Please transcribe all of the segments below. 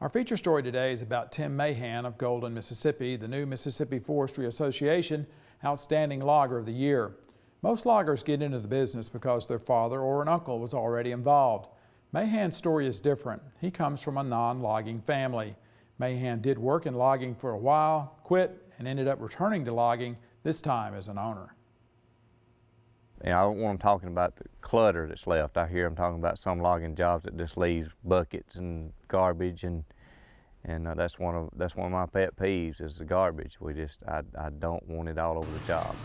Our feature story today is about Tim Mahan of Golden, Mississippi, the new Mississippi Forestry Association Outstanding Logger of the Year. Most loggers get into the business because their father or an uncle was already involved. Mahan's story is different. He comes from a non-logging family. Mahan did work in logging for a while, quit, and ended up returning to logging, this time as an owner. And I don't want them talking about the clutter that's left. I hear them talking about some logging jobs that just leaves buckets and garbage, and that's one of my pet peeves is the garbage. I don't want it all over the job.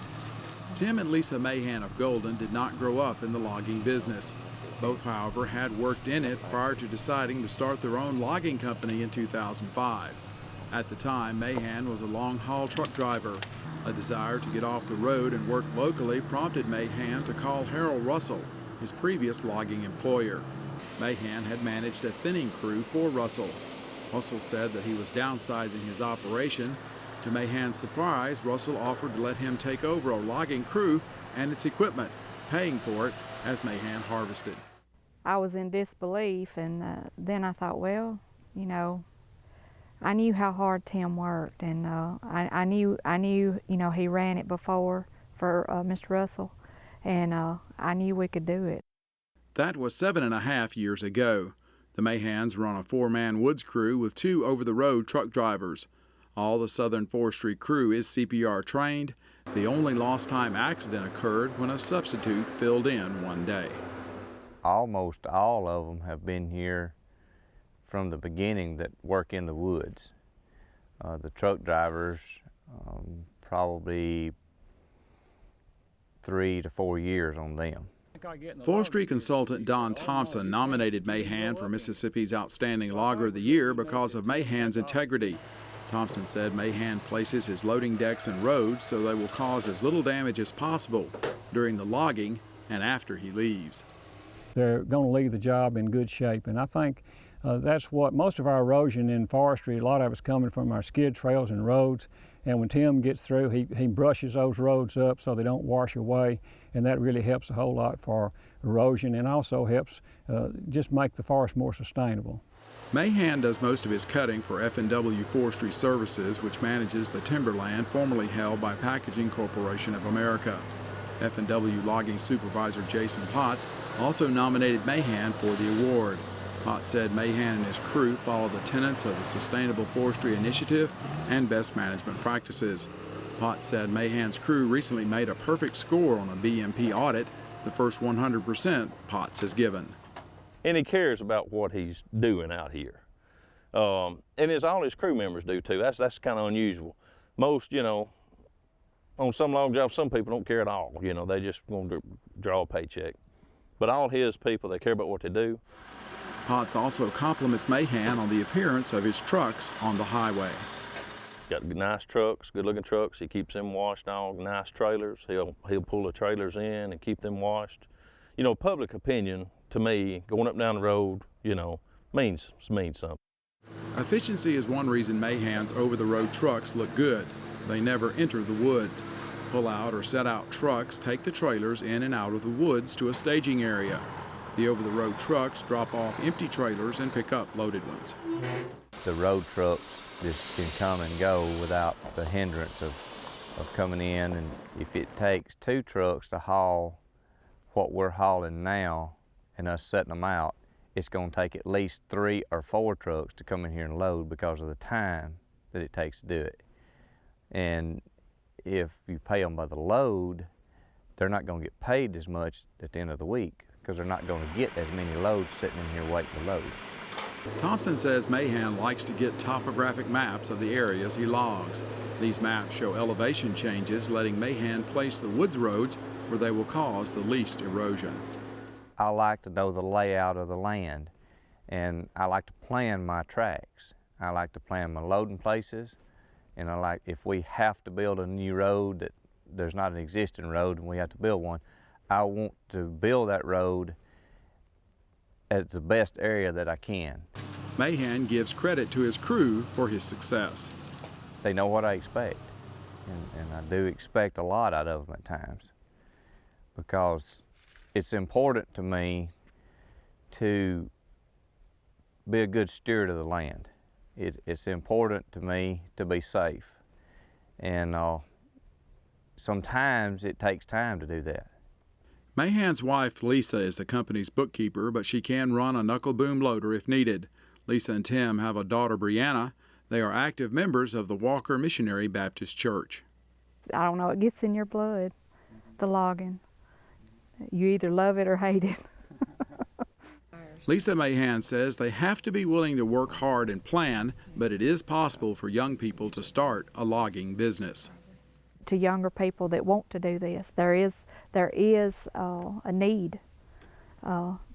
Tim and Lisa Mahan of Golden did not grow up in the logging business. Both, however, had worked in it prior to deciding to start their own logging company in 2005. At the time, Mahan was a long-haul truck driver. A desire to get off the road and work locally prompted Mahan to call Harold Russell, his previous logging employer. Mahan had managed a thinning crew for Russell. Russell said that he was downsizing his operation. To Mahan's surprise, Russell offered to let him take over a logging crew and its equipment, paying for it as Mahan harvested. I was in disbelief, and then I thought, well, I knew how hard Tim worked, and I knew, he ran it before for Mr. Russell, and I knew we could do it. That was 7.5 years ago. The Mahans were on a 4-man woods crew with 2 over-the-road truck drivers. All the Southern Forestry crew is CPR trained. The only lost time accident occurred when a substitute filled in one day. Almost all of them have been here from the beginning that work in the woods. The truck drivers, probably 3 to 4 years on them. Forestry consultant Don Thompson nominated Mahan for Mississippi's Outstanding Logger of the Year because of Mahan's integrity. Thompson said Mahan places his loading decks and roads so they will cause as little damage as possible during the logging and after he leaves. They're going to leave the job in good shape, and I think that's what most of our erosion in forestry, a lot of it's coming from our skid trails and roads, and when Tim gets through, he brushes those roads up so they don't wash away, and that really helps a whole lot for erosion and also helps just make the forest more sustainable. Mahan does most of his cutting for F&W Forestry Services, which manages the timberland formerly held by Packaging Corporation of America. F&W logging supervisor Jason Potts also nominated Mahan for the award. Potts said Mahan and his crew follow the tenets of the Sustainable Forestry Initiative and best management practices. Potts said Mahan's crew recently made a perfect score on a BMP audit, the first 100% Potts has given. And he cares about what he's doing out here. And as all his crew members do too. That's kind of unusual. Most, on some long jobs, some people don't care at all. They just want to draw a paycheck. But all his people, they care about what they do. Potts also compliments Mahan on the appearance of his trucks on the highway. Got nice trucks, good-looking trucks. He keeps them washed on, nice trailers. He'll pull the trailers in and keep them washed. Public opinion, to me, going up and down the road, means something. Efficiency is one reason Mahan's over-the-road trucks look good. They never enter the woods. Pull-out or set-out trucks take the trailers in and out of the woods to a staging area. The over-the-road trucks drop off empty trailers and pick up loaded ones. The road trucks just can come and go without the hindrance of coming in, and if it takes 2 trucks to haul what we're hauling now and us setting them out, it's going to take at least 3 or 4 trucks to come in here and load because of the time that it takes to do it. And if you pay them by the load, they're not going to get paid as much at the end of the week because they're not going to get as many loads sitting in here waiting to load. Thompson says Mahan likes to get topographic maps of the areas he logs. These maps show elevation changes, letting Mahan place the woods roads where they will cause the least erosion. I like to know the layout of the land, and I like to plan my tracks. I like to plan my loading places, and I like, if we have to build a new road that there's not an existing road and we have to build one, I want to build that road at the best area that I can. Mahan gives credit to his crew for his success. They know what I expect, and I do expect a lot out of them at times, because it's important to me to be a good steward of the land. It's important to me to be safe, and sometimes it takes time to do that. Mahan's wife, Lisa, is the company's bookkeeper, but she can run a knuckle boom loader if needed. Lisa and Tim have a daughter, Brianna. They are active members of the Walker Missionary Baptist Church. I don't know, it gets in your blood, the logging. You either love it or hate it. Lisa Mahan says they have to be willing to work hard and plan, but it is possible for young people to start a logging business. To younger people that want to do this, there is a need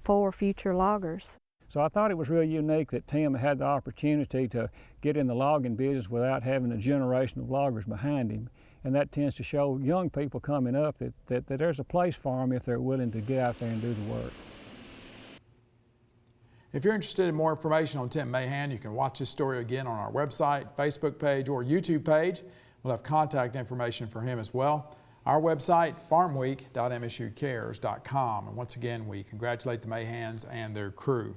for future loggers. So I thought it was really unique that Tim had the opportunity to get in the logging business without having a generation of loggers behind him. And that tends to show young people coming up that there's a place for them if they're willing to get out there and do the work. If you're interested in more information on Tim Mahan, you can watch this story again on our website, Facebook page, or YouTube page. We'll have contact information for him as well. Our website, farmweek.msucares.com. And once again, we congratulate the Mahans and their crew.